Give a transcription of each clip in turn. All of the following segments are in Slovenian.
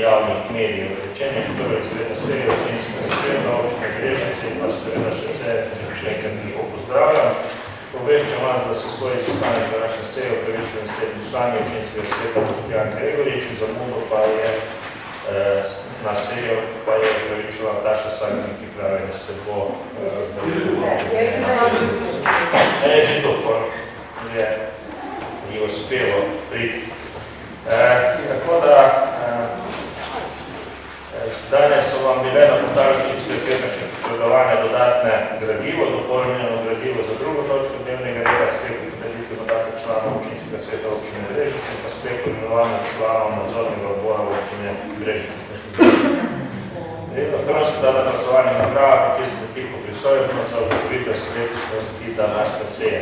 javnih medijev. Rečenje je prvo izredna serija občinskega sveta, občine Brežice in pa seveda še vse členke, ki jih pozdravljam. Obveščam vas, da se svoj izostanek za naše seje upravičili naslednji člani občinskega sveta Boštjan Gregorič, zamudo pa je na sejo pa je upravičila Taša Sagnik, ki pravi, da se bo že to je uspelo priti. Tako da danes so vam bile na portalu občinskega sveta še posredovane dodatne gradivo, dopolnjeno gradivo za drugo točko dnevnega reda, sklep potrditve mandata članov občinskega sveta občine Brežice in pa sklep imenovanja članov nadzornega odbora občine Brežice. Prosim, da na glasovanje naprava, ki je za tiho pristojnost za ugotovitev sklepčnosti današnje seje.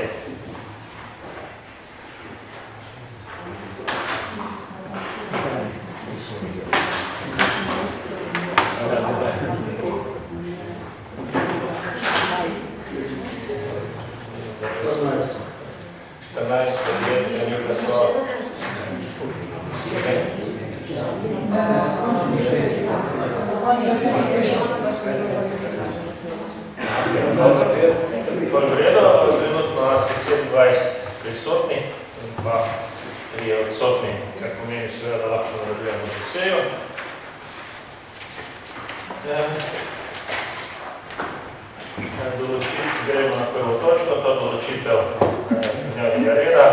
Trenutno nas je 27 prisotnih in pa 3 odsotni, kar pomeni seveda, da lahko nadaljujemo za sejo. Gremo na prvo točko, to je določitev dnevnega reda.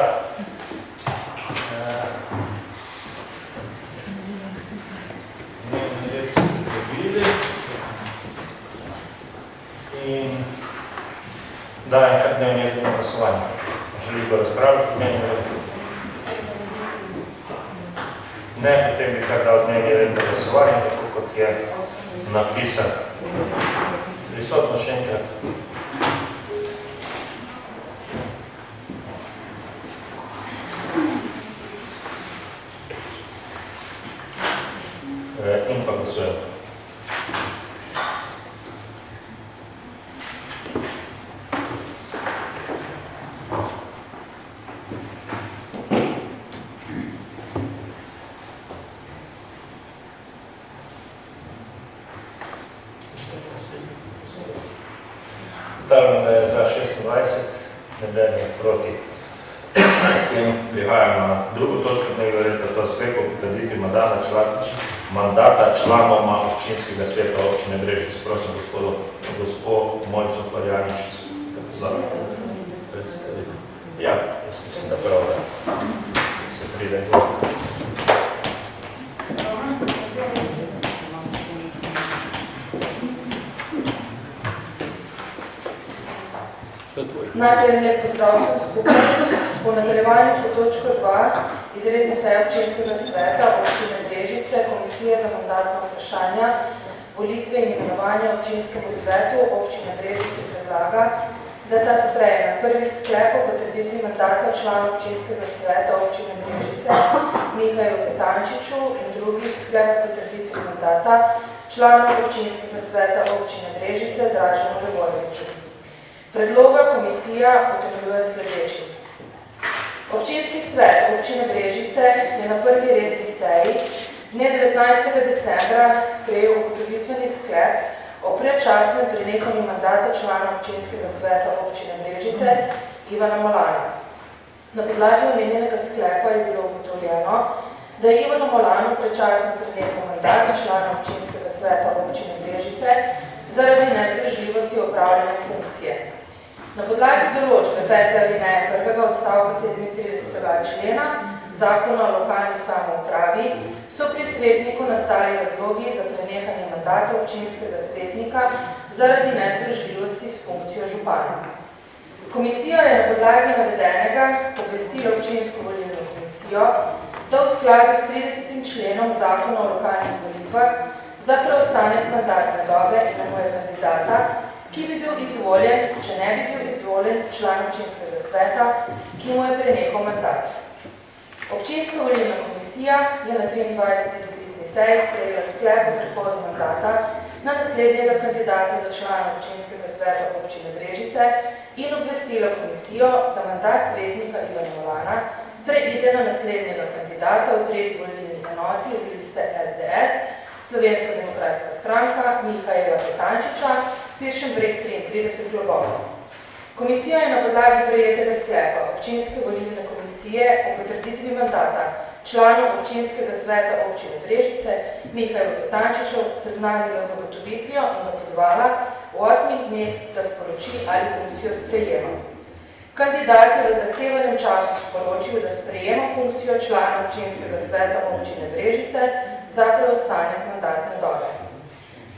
Dnevni red smo dobili. In dajem kar dnevni red na glasovanje. Želi bo razpraviti dnevni red? Ne, potem bi kar dal dnevni red na glasovanje, tako kot je napisan. Prisotno še enkrat. In pa glasujem. Ugotavljam, da je za 26, nedelje proti. S tem prihajamo na drugo točko dnevnega reda, to je sklep o potrditvi mandata članoma občinskega sveta občine Brežice. Prosim gospod Mojco Kvarjanič za predstavitev. Ja, mislim, da prav, da se pride gor. Najprej lep pozdrav vsem skupaj. Po nadaljevanju po točko 2 izredne seje občinskega sveta občine Brežice, Komisije za mandatna vprašanja, volitve in imenovanja občinskemu svetu občine Brežice predlaga, da ta sprejme prvič sklep o potrditvi mandata člana občinskega sveta občine Brežice Mihaju Petančiču in drugi sklep o potrditvi mandata člana občinskega sveta občine Brežice Draženu Gregorjeviču. Predloga komisija utemeljuje sledeči. Občinski svet občine Brežice je na prvi redni seji dne 19. decembra sprejel ugotovitveni sklep o predčasnem prenehanju mandata člana občinskega sveta občine Brežice Ivana Molana. Na podlagi omenjenega sklepa je bilo ugotovljeno, da je Ivanu Molanu predčasno prenehal mandat člana občinskega sveta občine Brežice zaradi nezdržljivosti opravljene funkcije. Na podlagi določbe 5. alineje 1. odstavka 37. člena Zakona o lokalni samoupravi so pri svetniku nastali razlogi za prenehanje mandata občinskega svetnika zaradi nezdružljivosti s funkcijo župana. Komisija je na podlagi navedenega obvestila občinsko volilno komisijo, da v skladu s 30. členom Zakona o lokalnih volitvah za preostanek mandatne dobe imenuje kandidata, ki bi bil izvoljen, če ne bi bil izvoljen, član občinskega sveta, ki mu je prenehal mandat. Občinska volilna komisija je na 23. dopisni seji sprejela sklep o prehodu mandata na naslednjega kandidata za člana občinskega sveta občine Brežice in obvestila komisijo, da mandat svetnika Ivana Molana preide na naslednjega kandidata v tretji volilni enoti iz liste SDS Slovenska demokratska stranka Mihaela Petančiča, Piršen breg 33 Globoko. Komisija je na podlagi prejetega sklepa občinske volilne komisije o potrditvi mandata članov občinskega sveta občine Brežice Mihaela Petančiča seznanila z ugotovitvijo in ga pozvala v 8 dneh, da sporoči ali funkcijo sprejema. Kandidat je v zahtevanem času sporočil, da sprejema funkcijo člana občinskega sveta občine Brežice za preostanek mandatne dobe.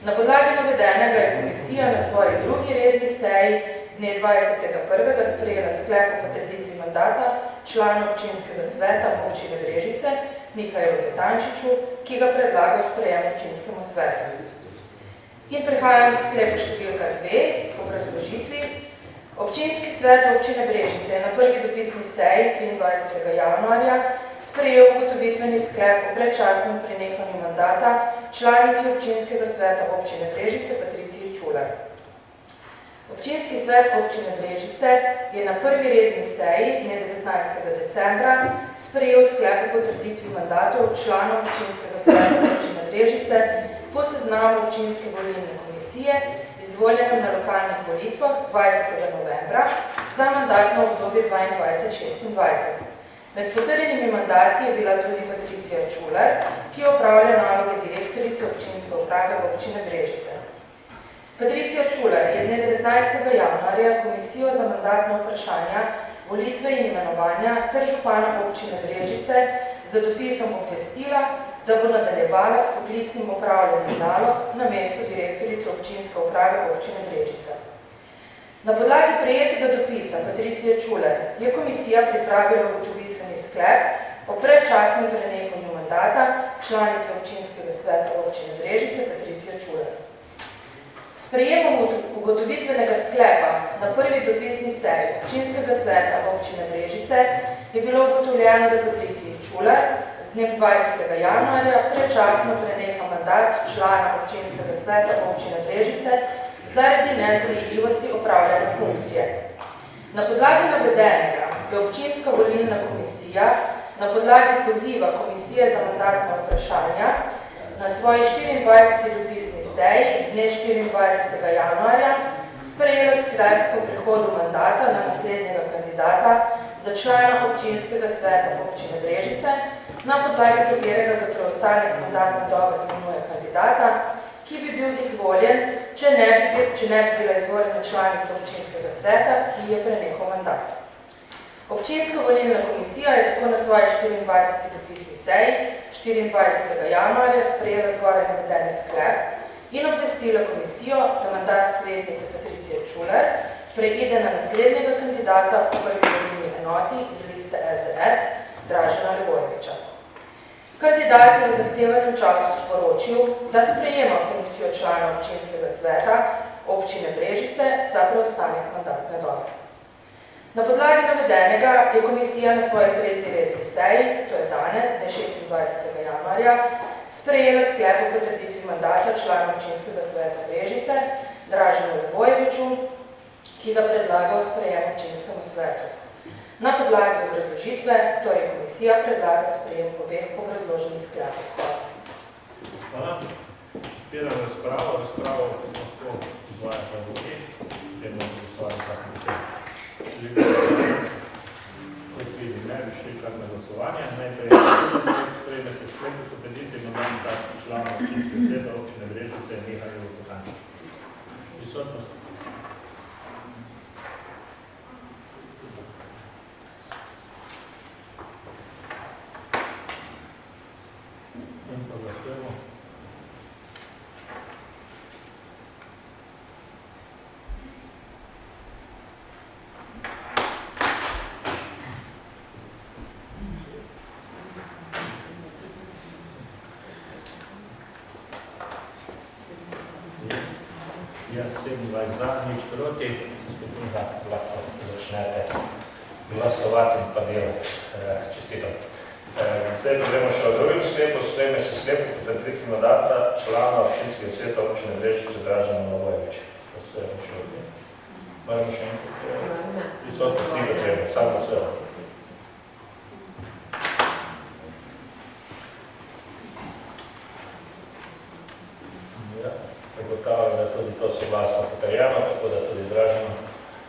Na podlagi navedenega je komisija na svoji drugi redni seji dne 20.1. sprejela sklep o potrditvi mandata člana občinskega sveta občine Brežice Mihaelu Petančiču, ki ga predlaga v sprejem občinskemu svetu. In prehajam v sklepu številka 2 po razložitvi. Občinski svet občine Brežice je na prvi dopisni seji 23. januarja sprejel ugotovitveni sklep o predčasnem prenehanju mandata članici občinskega sveta občine Brežice Patriciji Čuler. Občinski svet občine Brežice je na prvi redni seji dne 19. decembra sprejel sklep o potrditvi mandatov članov občinskega sveta občine Brežice po seznamu občinske volilne komisije, izvoljenem na lokalnih volitvah 20. novembra za mandatno obdobje 22-26. Med potrjenimi mandati je bila tudi Patricija Čuler, ki opravlja naloge direktorice občinske uprave občine Brežice. Patricija Čuler je dne 19. januarja komisijo za mandatna vprašanja, volitve in imenovanja ter župana občine Brežice za dopisom obvestila, da bo nadaljevala s poklicnim upravljanjem nalog na mesto direktorice občinske uprave občine Brežice. Na podlagi prejetega dopisa Patricije Čuler je komisija pripravila ugotovitveni sklep o predčasnem prenehanju mandata članice občinskega sveta občine Brežice Patricije Čuler. Sprejemom ugotovitvenega sklepa na prvi dopisni seji občinskega sveta občine Brežice je bilo ugotovljeno, da Patriciji Čuler z dnem 20. januarja predčasno preneha mandat člana občinskega sveta občine Brežice zaradi nezdružljivosti opravljanja funkcije. Na podlagi navedenega je občinska volilna komisija na podlagi poziva Komisije za mandatna vprašanja na svoji 24. dopisni seji dne 24. januarja sprejela sklep po prehodu mandata na naslednjega kandidata za člana občinskega sveta občine Brežice, na podlagi katerega za preostanek mandatne dobe imenuje kandidata, ki bi bil izvoljen, če ne bi bila izvoljena članica občinskega sveta, ki je prenehal mandat. Občinska volilna komisija je tako na svoji 24. dopisni seji 24. januarja sprejela zgoraj navedeni sklep in obvestila komisijo, da mandat svetnice Patricije Čuler preide na naslednjega kandidata v prvi volilni enoti iz liste SDS Dražena Levojeviča. Kandidat je v zahtevanem času sporočil, da sprejema funkcijo člana občinskega sveta občine Brežice za preostanek mandatne dobe. Na podlagi navedenega je komisija na svoji tretji redni seji, to je danes, dne 26. januarja, sprejela sklep o potrditvi mandata člana občinskega sveta Brežice Draženu Levojeviču, ki ga predlaga v sprejem občinskemu svetu. Na podlagi obrazložitve, torej komisija predlaga sprejem obeh obrazloženih sklepov. Hvala. Piram razpravo lahko izvajate vodi, potem bomo glasovali za komisij. Kot vidi, ne bi šli kar na glasovanje. Najprej sprejme se sklep o potrditvi mandata člana občinskega sveta občine Brežice Mihaelu Petančiču. Prisotnost. In pa glasujemo. Ja, 27 za, nič proti, skupina lahko začnete glasovati in pa delati. Čestitam. Zdaj pa gremo še v drugim sklepu, sprejme se sklep o potrditvi mandata člana občinskega sveta občine Brežice Dražena Levojeviča. Glasujemo še v tem. Moramo še enkrat. Prisotnost ni potrebno, samo glasujemo. ugotavljam, da tudi to soglasno potrjeno, tako da tudi Draženo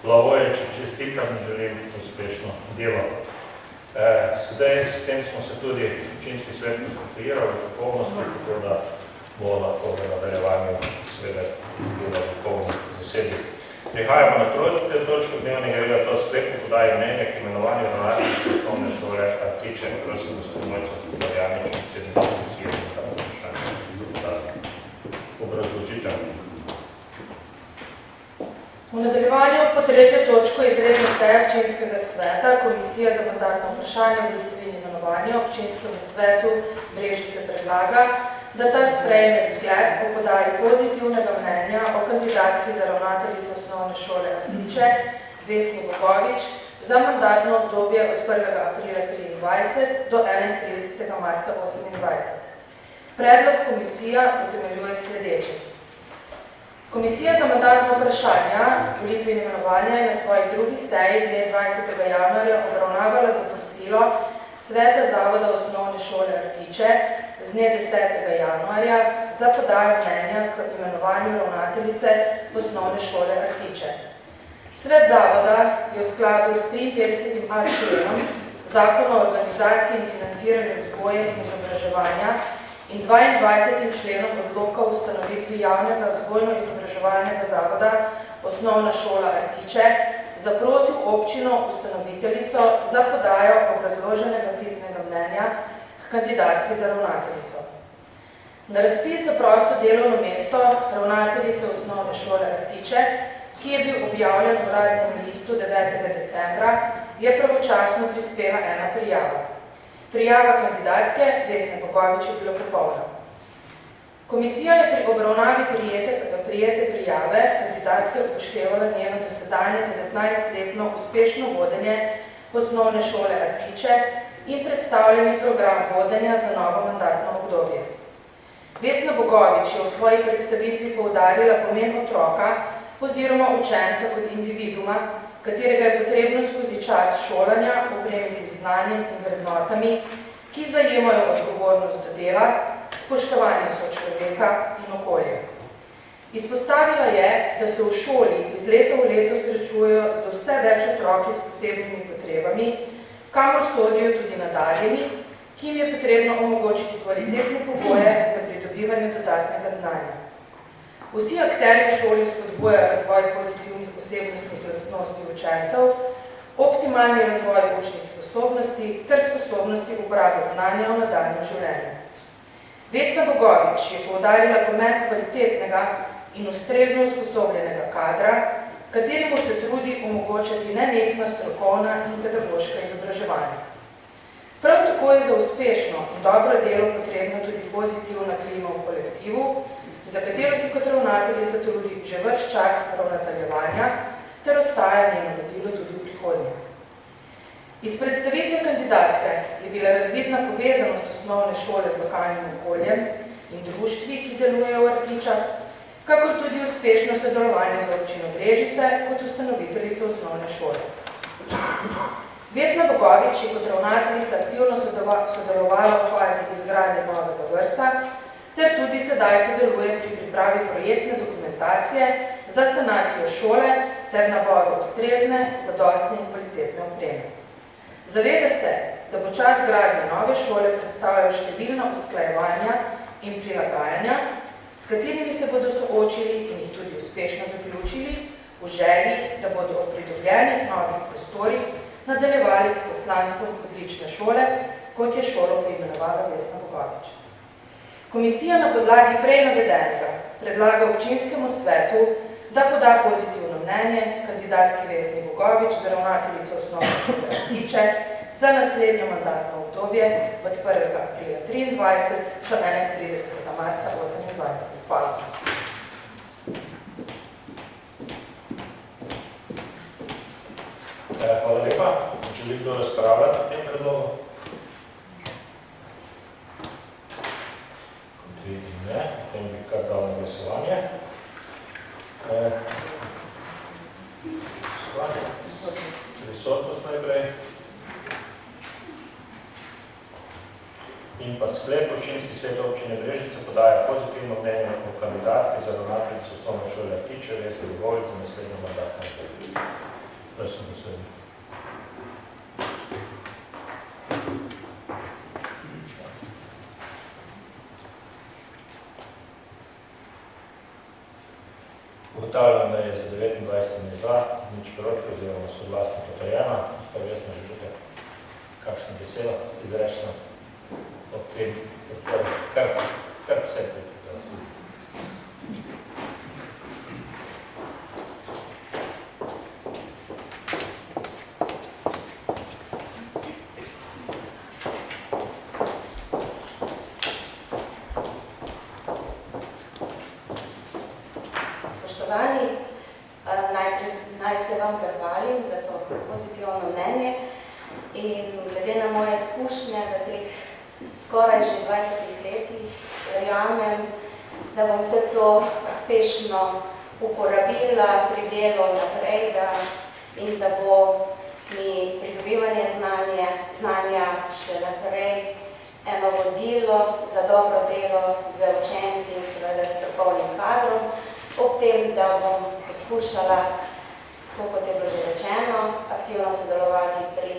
Lavojević čestitam in želim uspešno delo. Sedaj s tem smo se tudi občinski svet konstituirali v popolnosti, tako da bo lahko v nadaljevanju seveda delo v polni zasedi. Prihajamo na točko dnevnega reda, to sklepno podaje mnenje k imenovanju ravnateljice osnovne šole Artiče. Prosim, gospod Mojca, Marjanič, predsednik komisije za ta vprašanje. Obrazložitev. V nadaljevanju po tretjo točko izredne seje občinskega sveta Komisija za mandatno vprašanje, volitve in imenovanje občinskemu svetu Brežice predlaga, da ta sprejme sklep o podaji pozitivnega mnenja o kandidatki za ravnateljico osnovne šole Artiče Vesni Bogovič za mandatno obdobje od 1. aprila 2023 do 31. marca 2028. Predlog komisija utemeljuje sledeče. Komisija za mandatno vprašanja, volitve in imenovanja je na svoji drugi seji dne 20. januarja obravnavala zaprosilo Sveta Zavoda osnovne šole Artiče z dne 10. januarja za podajo mnenja k imenovanju ravnateljice osnovne šole Artiče. Svet Zavoda je v skladu s 53. členom Zakona o organizaciji in financiranju vzgoje in izobraževanja in 22. členom odloka o ustanovitvi javnega vzgojno-izobraževalnega zavoda osnovna šola Artiče zaprosil občino ustanoviteljico za podajo obrazloženega pisnega mnenja k kandidatki za ravnateljico. Na razpis za prosto delovno mesto ravnateljice osnovne šole Artiče, ki je bil objavljen v Uradnem listu 9. decembra, je pravočasno prispela ena prijava. Prijava kandidatke Vesne Bogovič je bila popolna. Komisija je pri obravnavi prijete prijave kandidatke upoštevala njeno dosedanje 19-letno uspešno vodenje osnovne šole Artiče in predstavljeni program vodenja za novo mandatno obdobje. Vesna Bogovič je v svoji predstavitvi poudarila pomen otroka oziroma učenca kot individuma, katerega je potrebno skozi čas šolanja opremiti z znanjem in vrednotami, ki zajemajo odgovornost do dela, spoštovanje sočloveka in okolja. Izpostavila je, da se v šoli iz leta v leto srečujejo z vse več otroki s posebnimi potrebami, kamor sodijo tudi nadaljeni, ki jim je potrebno omogočiti kvalitetne pogoje za pridobivanje dodatnega znanja. Vsi akterji v šoli spodbujajo razvoj pozitivnih osebnostnih lastnosti učencev, optimalni razvoj učnih sposobnosti ter sposobnosti uporabe znanja v nadaljnjem življenju. Vesna Bogovič je poudarila pomen kvalitetnega in ustrezno usposobljenega kadra, kateremu se trudi omogočati nenehna strokovna in pedagoška izobraževanja. Prav tako je za uspešno in dobro delo potrebno tudi pozitivna klima v kolektivu, za katero si kot ravnateljica trudi že vrš čas ravnateljevanja ter ostaja njeno vodilo tudi v prihodnje. Iz predstavitve kandidatke je bila razvidna povezanost osnovne šole z lokalnim okoljem in društvi, ki delujejo v Artičah, kakor tudi uspešno sodelovanje z občino Brežice kot ustanoviteljico osnovne šole. Vesna Bogovič je kot ravnateljica aktivno sodelovala v fazi izgradnje novega vrtca, ter tudi sedaj sodeluje pri pripravi projektne dokumentacije za sanacijo šole ter naboru ustrezne, zadostne in kvalitetne opreme. Zaveda se, da bo čas gradnje nove šole predstavljal številna usklajevanja in prilagajanja, s katerimi se bodo soočili in jih tudi uspešno zaključili v želji, da bodo ob pridobljenih novih prostorih nadaljevali s poslanstvom odlične šole, kot je šolo poimenovala Vesna Bogovič. Komisija na podlagi prej navedenega predlaga občinskemu svetu, da poda pozitivno mnenje kandidatki Vesni Bogovič za ravnateljico osnovne šole Artiče za naslednjo mandatno obdobje od 1. aprila 2023 do 31. marca 2028. Hvala. Hvala lepa. Želi kdo razpravljati o tem predlogu? Ne, potem bi kar dal na glasovanje. Prisotnost najprej. In pa sklep občinski svet občine Brežice podaja pozitivno mnenje o kandidatki za ravnateljico osnovne šole Tiče, Vesni Ljubović za naslednjo mandatno obdobje. Prosim, glasujemo. Ugotavljam, da je za 29.2 z nič proti oziroma soglasno potrjena. Pa Vesna, želite kakšno besedo izrečeno ob tem podporu? Kar vse tukaj za vas. Spoštovani, najprej naj se vam zahvalim za to pozitivno mnenje in glede na moje izkušnje v teh skoraj že 20 letih verjamem, da bom vse to uspešno uporabila pri delu naprej in da bo mi pridobivanje znanja še naprej eno vodilo za dobro delo z učenci in seveda strokovnim kadrom, ob tem, da bom poskušala, kot je bilo že rečeno, aktivno sodelovati pri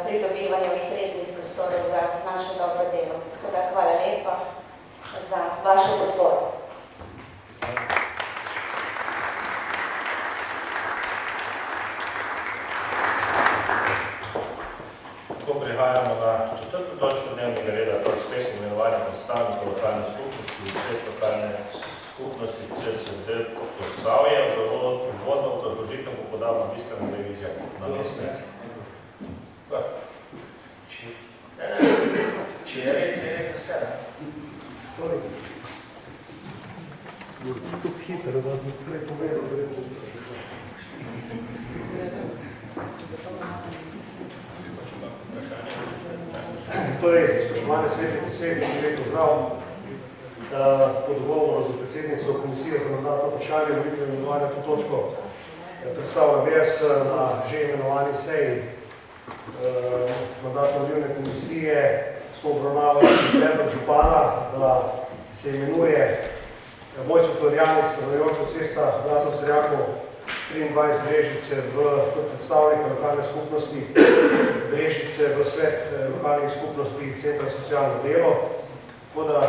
pridobivanju ustreznih prostorov za naše dobro delo. Tako da hvala lepa za vašo podporo. Tako prihajamo na četrto točko dnevnega reda, to je uspešno imenovanje predstavnikov lokalne skupnosti in svet lokalne skupnosti CSD Posavje. Uvodno obrazložitev bo podal magistrna revizija. Namestnik. Če je red za vse. Sorry. Tukaj hitro, da bi prej povedal, da je to. Torej, spoštovane svetnice, svetnice, lep pozdrav. Po dogovoru z predsednico Komisije za mandatno vprašanje volitve in imenovanja to točko predstavljam jaz na že imenovani seji mandatno-volilne komisije. Smo obravnavali predlog župana, da se imenuje Mojco Florjanic, Rjočo cesta, Zlato Serjako, 23 Brežice kot predstavnika lokalne skupnosti, Brežice v svet lokalnih skupnosti Centra socialno delo. Tako da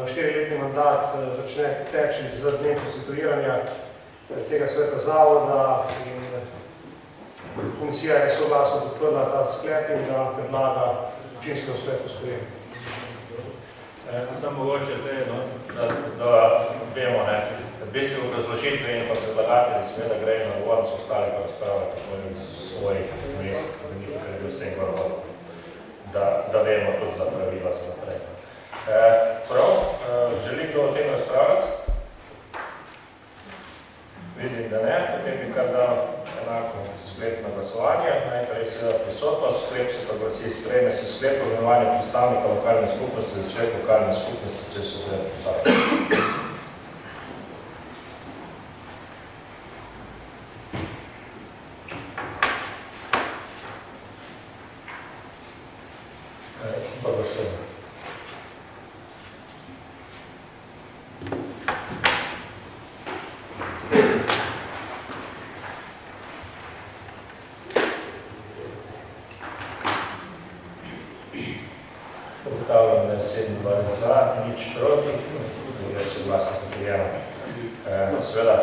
4-letni mandat začne teči z dnem konstituiranja tega sveta zavoda in komisija je soglasno podprla ta sklep in da predlaga občinskemu svetu sprejetje. Samo mogoče zdaj, da vemo, v bistvu obrazložitve in pa predlagatelji seveda grejo na uvod, so ostali pa razpravljati iz svojih mest, kar je bil vsem govoril, da vemo tudi za pravila za naprej. Prav, želi kdo o tem razpravljati? Vidim, da ne, potem bi kar dal enako sklep na glasovanje. Najprej seveda prisotnost, sklep se pa glasi, sprejme se sklep o imenovanju predstavnika lokalne skupnosti za svet lokalne skupnosti CSD Posavje. Pa glasujemo. Ugotavljam, da je 27 za, nič proti, da je soglasno potrjeno. Seveda,